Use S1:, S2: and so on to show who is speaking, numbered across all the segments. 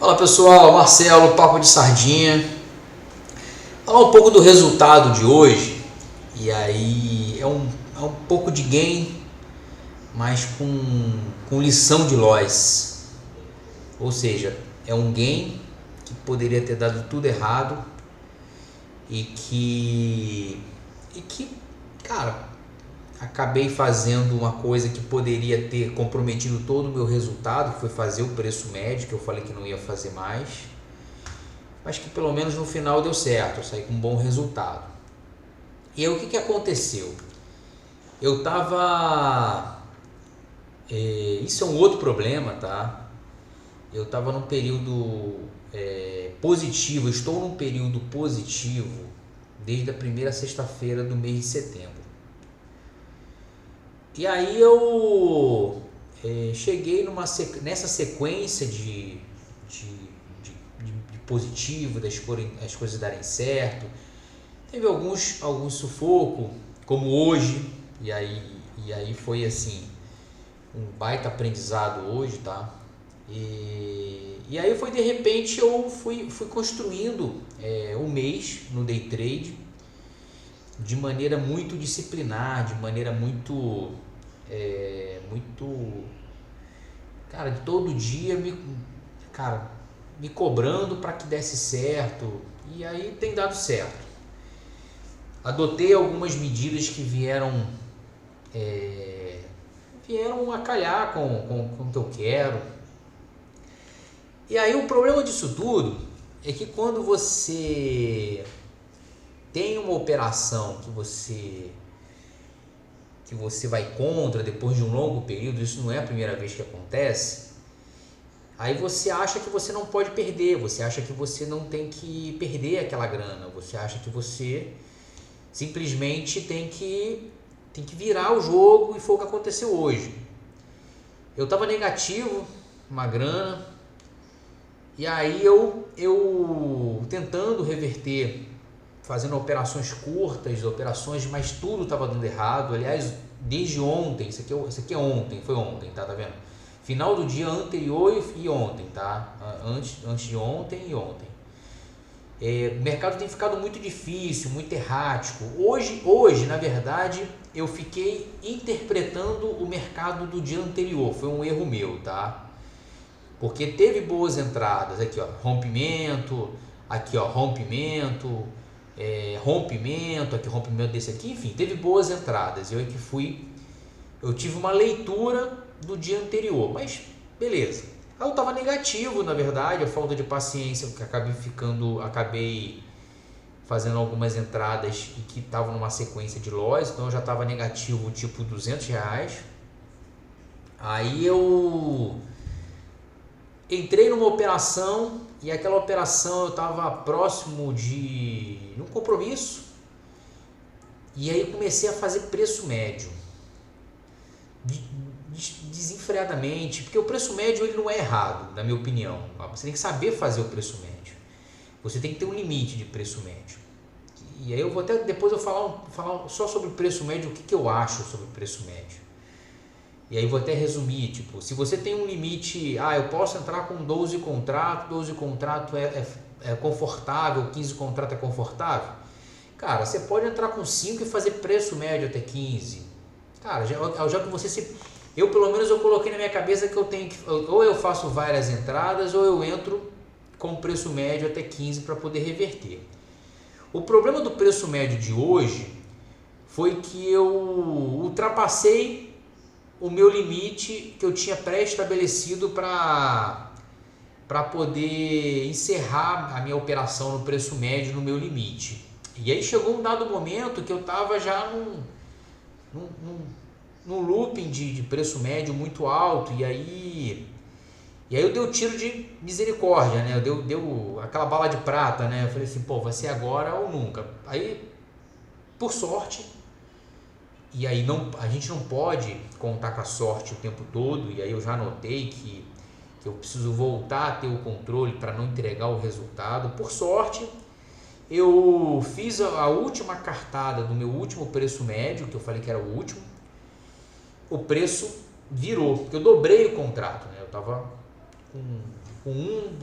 S1: Fala pessoal, Marcelo, Papo de Sardinha. Falar um pouco do resultado de hoje. E aí é um pouco de game, mas com lição de loss. Ou seja, é um game que poderia ter dado tudo errado e que cara, acabei fazendo uma coisa que poderia ter comprometido todo o meu resultado, que foi fazer o preço médio, que eu falei que não ia fazer mais, mas que pelo menos no final deu certo, eu saí com um bom resultado. E aí o que aconteceu? Eu tava... isso é um outro problema, tá? Eu tava num período positivo, eu estou num período positivo desde a primeira sexta-feira do mês de setembro. E aí eu cheguei nessa sequência de positivo, as coisas darem certo. Teve alguns sufoco, como hoje, e aí foi assim, um baita aprendizado hoje, tá? E aí foi, de repente, eu fui construindo um mês no day trade de maneira muito disciplinar, de maneira muito cara, de todo dia me cobrando para que desse certo, e aí tem dado certo. Adotei algumas medidas que vieram a calhar com o que eu quero. E aí o problema disso tudo é que quando você tem uma operação que você vai contra depois de um longo período, isso não é a primeira vez que acontece, aí você acha que você não pode perder, você acha que você não tem que perder aquela grana, você acha que você simplesmente tem que virar o jogo, e foi o que aconteceu hoje. Eu estava negativo, uma grana, e aí eu tentando reverter, fazendo operações curtas, mas tudo estava dando errado. Aliás, desde ontem, isso aqui é ontem, foi ontem, tá vendo? Final do dia anterior e ontem, tá? Antes de ontem e ontem. O mercado tem ficado muito difícil, muito errático. Hoje, na verdade, eu fiquei interpretando o mercado do dia anterior. Foi um erro meu, tá? Porque teve boas entradas. Aqui, ó, rompimento. Aqui, ó, rompimento. Rompimento. Aqui, rompimento desse aqui. Enfim, teve boas entradas. Eu tive uma leitura do dia anterior. Mas, beleza. Eu estava negativo, na verdade, a falta de paciência, porque acabei fazendo algumas entradas e que estavam numa sequência de loss, então eu já estava negativo, tipo R$200. Aí eu entrei numa operação, e aquela operação eu estava próximo de um compromisso, e aí comecei a fazer preço médio. Desenfreadamente, porque o preço médio ele não é errado, na minha opinião. Você tem que saber fazer o preço médio. Você tem que ter um limite de preço médio. E aí eu vou até depois falar só sobre o preço médio, o que eu acho sobre o preço médio. E aí vou até resumir, tipo, se você tem um limite, eu posso entrar com 12 contratos é confortável, 15 contratos é confortável. Cara, você pode entrar com 5 e fazer preço médio até 15. Cara, já que você pelo menos eu coloquei na minha cabeça que eu tenho que, ou eu faço várias entradas, ou eu entro com preço médio até 15 para poder reverter. O problema do preço médio de hoje foi que eu ultrapassei o meu limite que eu tinha pré-estabelecido para poder encerrar a minha operação no preço médio no meu limite. E aí chegou um dado momento que eu estava já num looping de preço médio muito alto, e aí eu dei o tiro de misericórdia, né? Deu aquela bala de prata, né? Eu falei assim, vai ser agora ou nunca. Aí, por sorte, e aí a gente não pode contar com a sorte o tempo todo, e aí eu já notei que eu preciso voltar a ter o controle para não entregar o resultado. Por sorte, eu fiz a última cartada do meu último preço médio, que eu falei que era o último. O preço virou, porque eu dobrei o contrato, né? Eu estava com com 1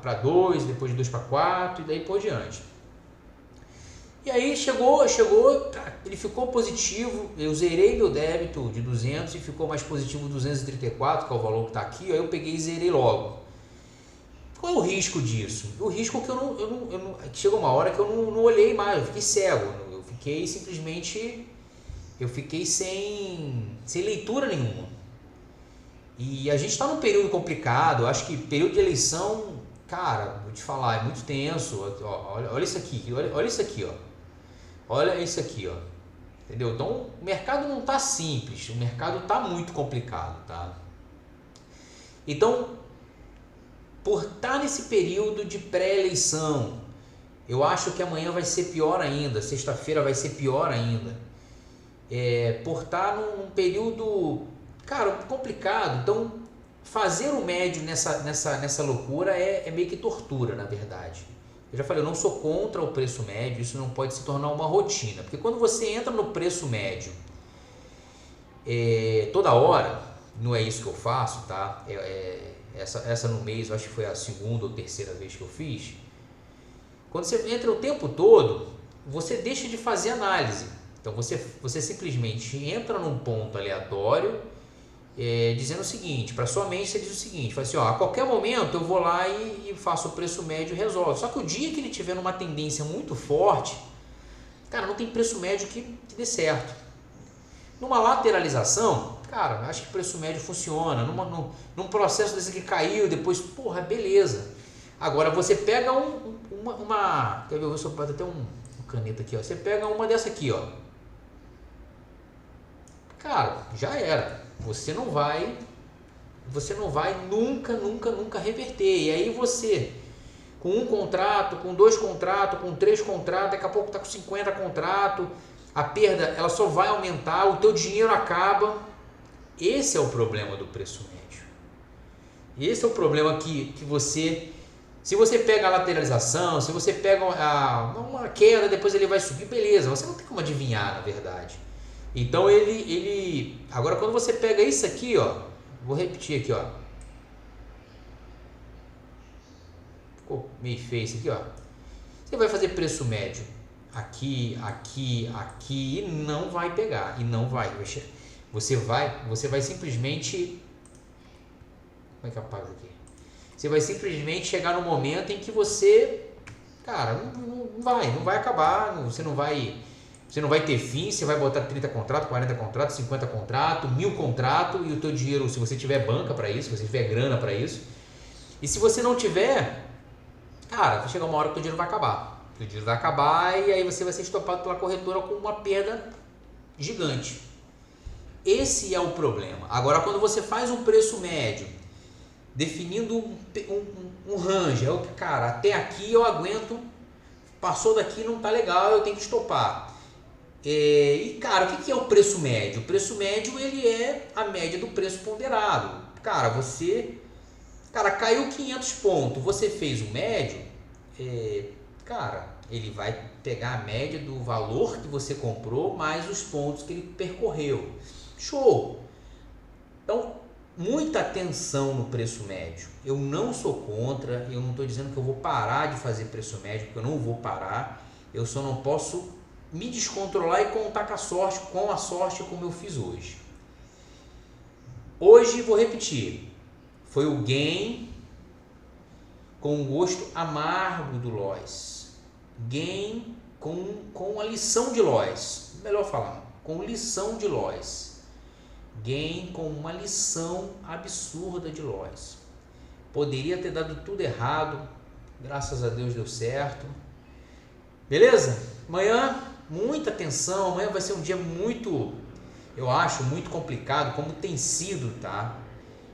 S1: para 2, depois de 2 para 4 e daí por diante. E aí chegou, ele ficou positivo, eu zerei meu débito de 200 e ficou mais positivo 234, que é o valor que está aqui, aí eu peguei e zerei logo. Qual é o risco disso? O risco é que chegou uma hora que eu não olhei mais, eu fiquei cego, eu fiquei simplesmente, sem leitura nenhuma. E a gente está num período complicado, eu acho que período de eleição, cara, vou te falar, é muito tenso. Olha isso aqui, olha isso aqui, ó. Olha isso aqui, ó. Entendeu? Então, o mercado não tá simples, o mercado tá muito complicado, tá? Então, por estar nesse período de pré-eleição, eu acho que amanhã vai ser pior ainda, sexta-feira vai ser pior ainda. Por estar num período, cara, complicado. Então, fazer o médio nessa loucura é meio que tortura, na verdade. Eu já falei, eu não sou contra o preço médio, isso não pode se tornar uma rotina. Porque quando você entra no preço médio toda hora, não é isso que eu faço, tá? Essa no mês, eu acho que foi a segunda ou terceira vez que eu fiz. Quando você entra o tempo todo, você deixa de fazer análise. Então você simplesmente entra num ponto aleatório, dizendo o seguinte, para sua mente você diz o seguinte, fala assim, ó, a qualquer momento eu vou lá e faço o preço médio e resolve. Só que o dia que ele tiver numa tendência muito forte, cara, não tem preço médio que dê certo. Numa lateralização, cara, acho que preço médio funciona. Num processo desse que caiu, depois, porra, beleza. Agora você pega quer ver, eu só boto até uma caneta aqui, ó. Você pega uma dessa aqui, ó. Cara, já era. Você não vai nunca reverter. E aí você, com 1 contrato, com 2 contratos, com 3 contratos, daqui a pouco está com 50 contratos, a perda ela só vai aumentar, o teu dinheiro acaba. Esse é o problema do preço médio. Esse é o problema que você, se você pega a lateralização, se você pega uma queda, depois ele vai subir, beleza, você não tem como adivinhar, na verdade. Então agora quando você pega isso aqui, ó, vou repetir aqui, ó. Ficou meio feio isso aqui, ó. Você vai fazer preço médio aqui e não vai pegar, e não vai. Você vai simplesmente, como é que eu apago aqui? Você vai simplesmente chegar no momento em que você, cara, não vai acabar, você não vai ter fim, você vai botar 30 contratos, 40 contratos, 50 contratos, 1000 contratos e o teu dinheiro, se você tiver banca para isso, se você tiver grana para isso. E se você não tiver, cara, vai chegar uma hora que o teu dinheiro vai acabar. O teu dinheiro vai acabar e aí você vai ser estopado pela corretora com uma perda gigante. Esse é o problema. Agora, quando você faz um preço médio, definindo um range, cara, até aqui eu aguento, passou daqui não tá legal, eu tenho que estopar. E cara, o que é o preço médio? O preço médio ele é a média do preço ponderado. Cara, caiu 500 pontos, você fez o médio, cara, ele vai pegar a média do valor que você comprou mais os pontos que ele percorreu. Show! Então, muita atenção no preço médio. Eu não sou contra, eu não estou dizendo que eu vou parar de fazer preço médio, porque eu não vou parar, eu só não posso me descontrolar e contar com a sorte como eu fiz hoje. Hoje, vou repetir, foi o gain com o gosto amargo do Lois. Gain com a lição de Lois. Melhor falar, com lição de Lois. Gain com uma lição absurda de Lois. Poderia ter dado tudo errado, graças a Deus deu certo. Beleza? Amanhã, muita atenção, amanhã vai ser um dia muito, eu acho, muito complicado, como tem sido, tá?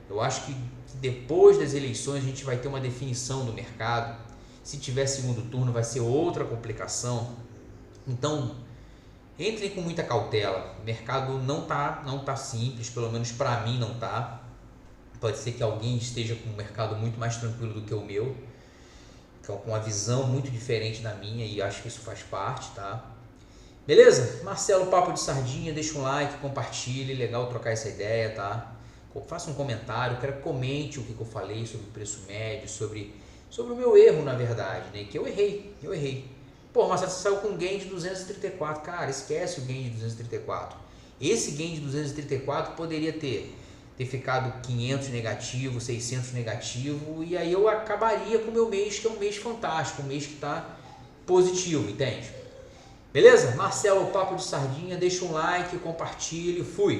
S1: Eu acho que depois das eleições a gente vai ter uma definição do mercado. Se tiver segundo turno vai ser outra complicação. Então, entre com muita cautela. O mercado não tá simples, pelo menos para mim não tá. Pode ser que alguém esteja com um mercado muito mais tranquilo do que o meu, com uma visão muito diferente da minha, e acho que isso faz parte, tá? Beleza? Marcelo Papo de Sardinha, deixa um like, compartilhe, legal trocar essa ideia, tá? faça um comentário, quero que comente o que eu falei sobre o preço médio, sobre o meu erro, na verdade, né? Que eu errei. Pô, mas você saiu com um gain de 234, cara, esquece o gain de 234. Esse gain de 234 poderia ter ficado 500 negativo, 600 negativo, e aí eu acabaria com o meu mês, que é um mês fantástico, um mês que está positivo, entende? Beleza? Marcelo, Papo de Sardinha, deixa um like, compartilhe, fui!